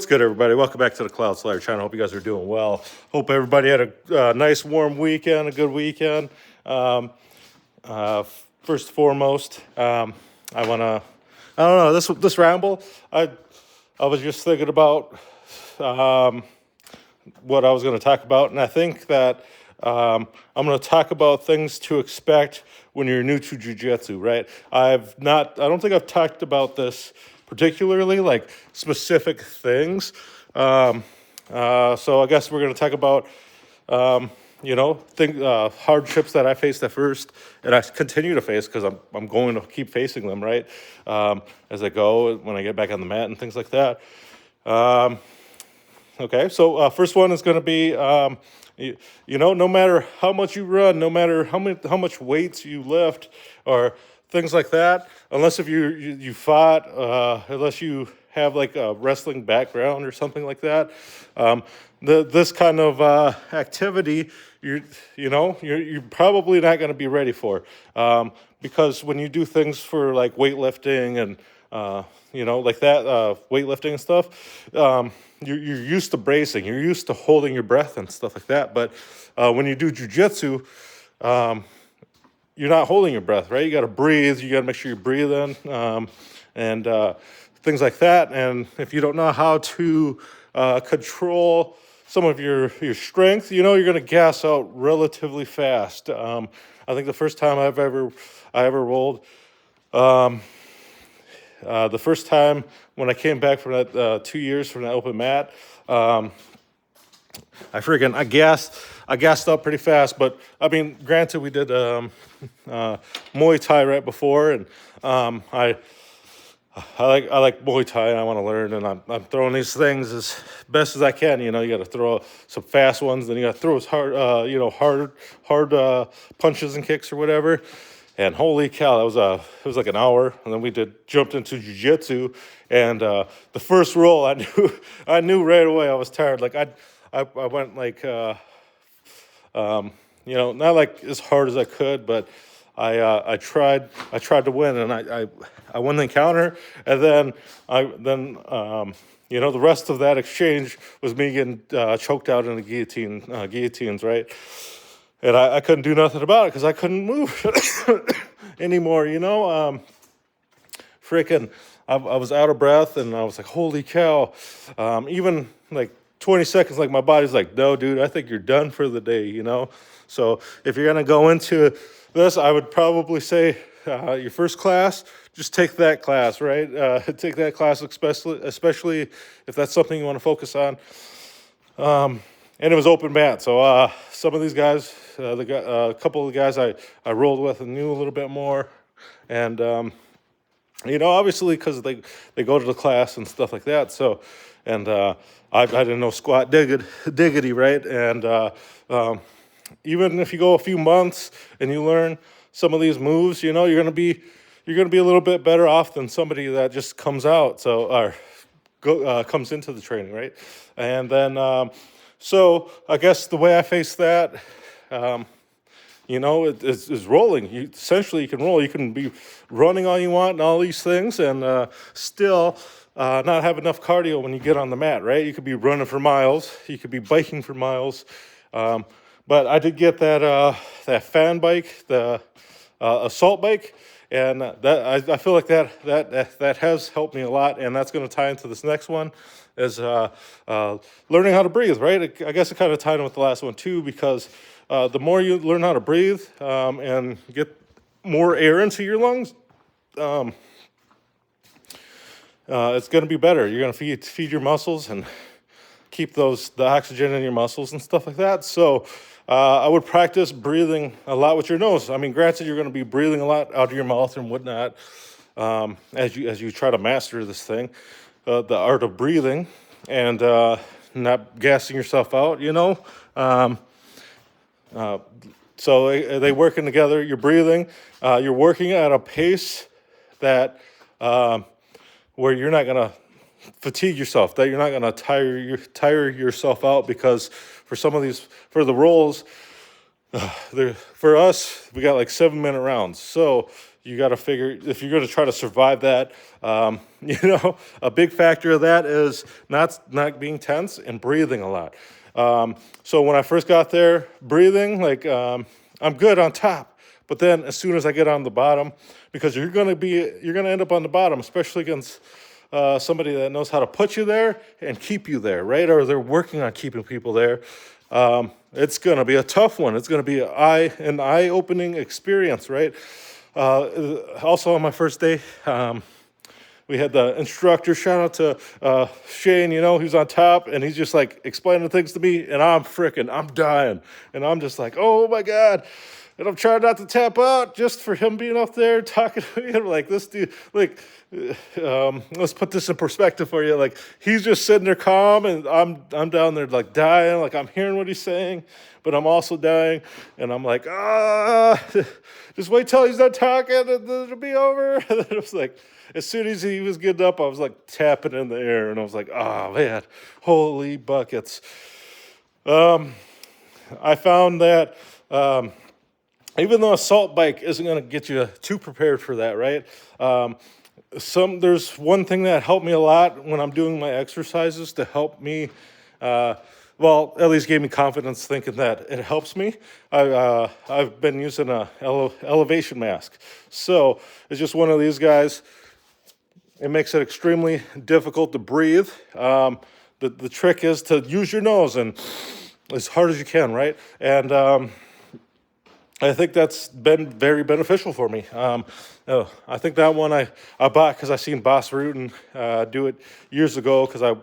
What's good, everybody? Welcome back to the Cloud Slayer channel. Hope you guys are doing well. Hope everybody had a nice, warm weekend, a good weekend. First and foremost, I don't know, this ramble, I was just thinking about what I was going to talk about, and I think that I'm going to talk about things to expect when you're new to Jiu Jitsu, right? I don't think I've talked about this particularly, like specific things. So I guess we're going to talk about, hardships that I faced at first, and I continue to face because I'm going to keep facing them, right? As I go, when I get back on the mat and things like that. Okay, so first one is going to be, no matter how much you run, no matter how much weights you lift, or things like that, unless if you fought, unless you have like a wrestling background or something like that, this kind of activity, you're probably not going to be ready for, because when you do things for like weightlifting and like that, weightlifting and stuff, you're used to bracing, you're used to holding your breath and stuff like that. But when you do jujitsu, you're not holding your breath, right? You got to breathe. You got to make sure you're breathing, and things like that. And if you don't know how to control some of your strength, you're going to gas out relatively fast. I think the first time I ever rolled, the first time when I came back from that 2 years from that open mat, I gassed up pretty fast. But I mean, granted, we did Muay Thai right before, and I like Muay Thai, and I want to learn, and I'm throwing these things as best as I can. You got to throw some fast ones, then you got to throw as hard, hard punches and kicks or whatever. And holy cow, it was like an hour, and then we jumped into jiu-jitsu, and the first roll, I knew right away I was tired. Like I went like not like as hard as I could, but I tried to win, and I won the encounter, and then the rest of that exchange was me getting choked out in the guillotines, right? And I couldn't do nothing about it because I couldn't move anymore, freaking, I was out of breath, and I was like, holy cow. Even like 20 seconds, like my body's like, no, dude, I think you're done for the day, So if you're going to go into this, I would probably say your first class, just take that class, right? Take that class, especially if that's something you want to focus on. And it was open mat, so some of these guys, a couple of the guys I rolled with and knew a little bit more, and obviously because they go to the class and stuff like that. So, and I didn't know squat diggity, right? And even if you go a few months and you learn some of these moves, you're gonna be a little bit better off than somebody that just comes out, comes into the training, right? And then. So I guess the way I face that, is rolling. Essentially, you can roll. You can be running all you want and all these things, and still not have enough cardio when you get on the mat, right? You could be running for miles. You could be biking for miles. But I did get that fan bike, the assault bike, and that I feel like that has helped me a lot, and that's going to tie into this next one. Is learning how to breathe, right? I guess it kind of tied in with the last one too, because the more you learn how to breathe and get more air into your lungs, it's going to be better. You're going to feed your muscles and keep the oxygen in your muscles and stuff like that. So I would practice breathing a lot with your nose. I mean, granted, you're going to be breathing a lot out of your mouth and whatnot as you try to master this thing. The art of breathing and not gassing yourself out, So they working together. You're breathing. You're working at a pace that where you're not gonna fatigue yourself. That you're not gonna tire yourself out, because for the rolls, for us, we got like 7-minute rounds. So you got to figure, if you're going to try to survive that, a big factor of that is not being tense and breathing a lot. So when I first got there, breathing, I'm good on top. But then as soon as I get on the bottom, because you're going to end up on the bottom, especially against somebody that knows how to put you there and keep you there, right? Or they're working on keeping people there. It's going to be a tough one. It's going to be an eye-opening experience, right? Also on my first day, we had the instructor, shout out to Shane, he's on top, and he's just like explaining things to me, and I'm dying. And I'm just like, oh my God. And I'm trying not to tap out just for him being up there talking to me. I'm like, this dude, let's put this in perspective for you. Like, he's just sitting there calm, and I'm down there like dying. Like, I'm hearing what he's saying, but I'm also dying. And I'm like, just wait till he's done talking, and then it'll be over. And then it was like, as soon as he was getting up, I was like tapping in the air, and I was like, oh man, holy buckets. I found that even though assault bike isn't going to get you too prepared for that, right? There's one thing that helped me a lot when I'm doing my exercises to help me, at least gave me confidence thinking that it helps me. I've been using a elevation mask. So it's just one of these guys. It makes it extremely difficult to breathe. The trick is to use your nose and as hard as you can, right? And I think that's been very beneficial for me. I think that one I bought because I seen Boss Rutan do it years ago, because I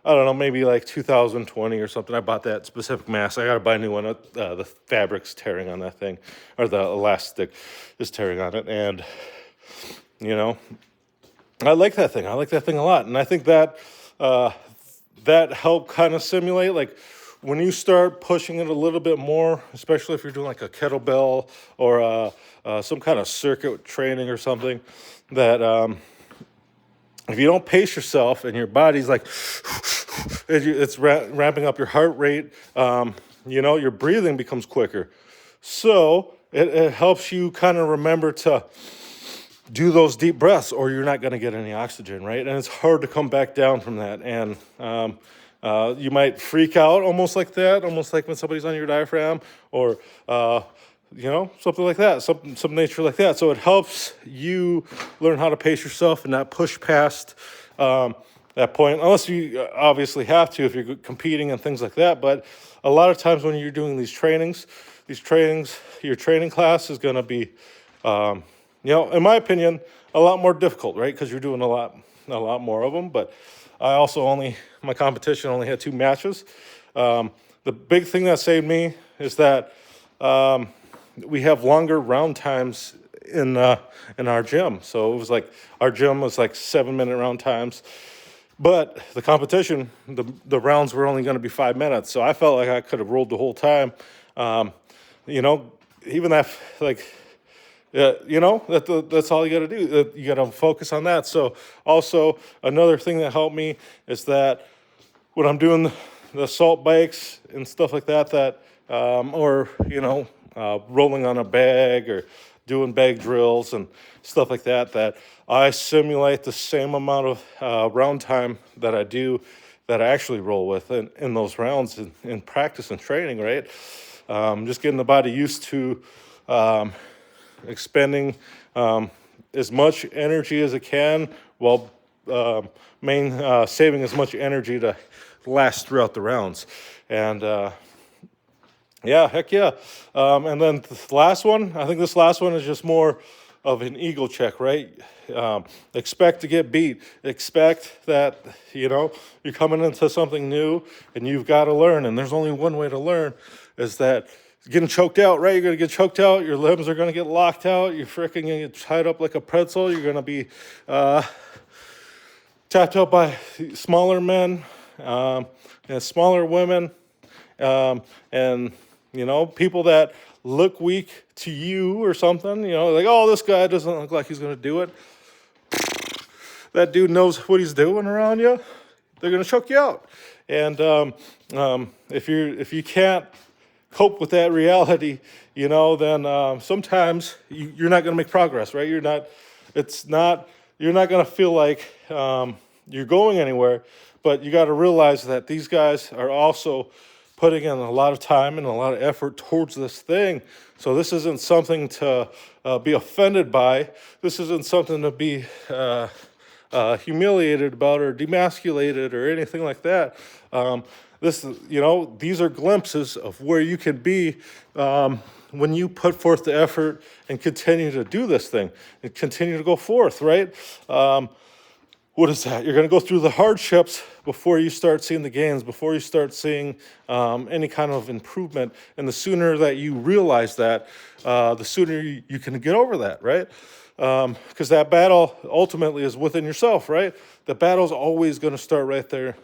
don't know, maybe like 2020 or something. I bought that specific mask. I got to buy a new one. The fabric's tearing on that thing, or the elastic is tearing on it. And, I like that thing. I like that thing a lot. And I think that that helped kind of simulate, like, when you start pushing it a little bit more, especially if you're doing like a kettlebell or some kind of circuit training or something, that if you don't pace yourself and your body's like, it's ramping up your heart rate, your breathing becomes quicker. So it helps you kind of remember to do those deep breaths, or you're not going to get any oxygen, right? And it's hard to come back down from that. And you might freak out almost like that, almost like when somebody's on your diaphragm, or something like that, some nature like that. So it helps you learn how to pace yourself and not push past that point, unless you obviously have to if you're competing and things like that. But a lot of times when you're doing these trainings, your training class is going to be, in my opinion, a lot more difficult, right? Because you're doing a lot more of them. But my competition only had 2 matches. The big thing that saved me is that we have longer round times in our gym. So it was like, our gym was like 7-minute round times, but the competition, the rounds were only going to be 5 minutes. So I felt like I could have rolled the whole time. Even that, like, that's all you got to do. You got to focus on that. So also another thing that helped me is that when I'm doing the assault bikes and stuff like that, rolling on a bag or doing bag drills and stuff like that I simulate the same amount of round time that I actually roll with in those rounds in practice and training, right? Just getting the body used to expending as much energy as it can while saving as much energy to last throughout the rounds. And heck yeah. And then the last one, I think this last one is just more of an ego check, right? Expect to get beat. Expect that, you're coming into something new and you've got to learn. And there's only one way to learn, is that getting choked out, right? You're going to get choked out. Your limbs are going to get locked out. You're freaking going to get tied up like a pretzel. You're going to be tapped out by smaller men and smaller women. And, people that look weak to you or something, like, oh, this guy doesn't look like he's going to do it. That dude knows what he's doing around you. They're going to choke you out. And if you can't cope with that reality, then sometimes you're not going to make progress, right? You're not going to feel like you're going anywhere, but you got to realize that these guys are also putting in a lot of time and a lot of effort towards this thing. So this isn't something to be offended by. This isn't something to be humiliated about or demasculated or anything like that. These are glimpses of where you can be when you put forth the effort and continue to do this thing and continue to go forth, right? What is that? You're going to go through the hardships before you start seeing the gains, before you start seeing any kind of improvement. And the sooner that you realize that, the sooner you can get over that, right? Because that battle ultimately is within yourself, right? The battle's always going to start right there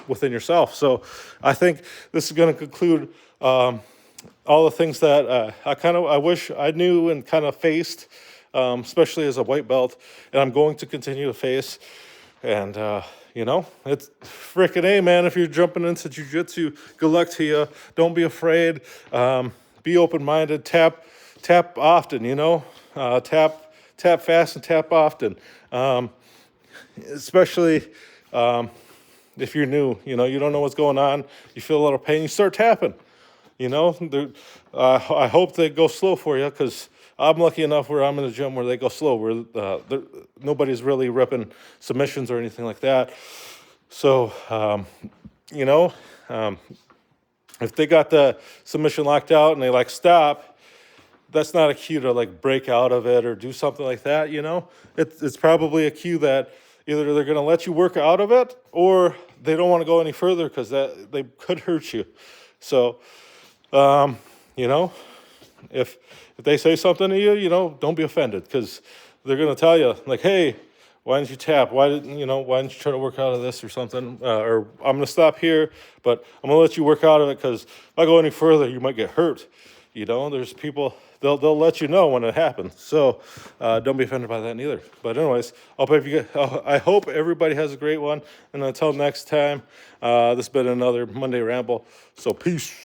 within yourself. So I think this is going to conclude all the things that I wish I knew and kind of faced, especially as a white belt, and I'm going to continue to face. And, it's freaking A, man. If you're jumping into Jiu Jitsu, good luck to you. Don't be afraid. Be open-minded. Tap often, tap fast and tap often. Especially if you're new, you don't know what's going on. You feel a little pain, you start tapping. I hope they go slow for you, because I'm lucky enough where I'm in a gym where they go slow, where nobody's really ripping submissions or anything like that. So, if they got the submission locked out and they stop, that's not a cue to break out of it or do something like that. It's probably a cue that either they're going to let you work out of it, or they don't want to go any further because they could hurt you. So, if they say something to you, don't be offended, because they're going to tell you hey, why didn't you tap? Why didn't you try to work out of this or something? Or I'm going to stop here, but I'm going to let you work out of it, because if I go any further, you might get hurt. There's people, they'll let you know when it happens. So don't be offended by that neither. But anyways, I hope everybody has a great one. And until next time, this has been another Monday Ramble. So peace.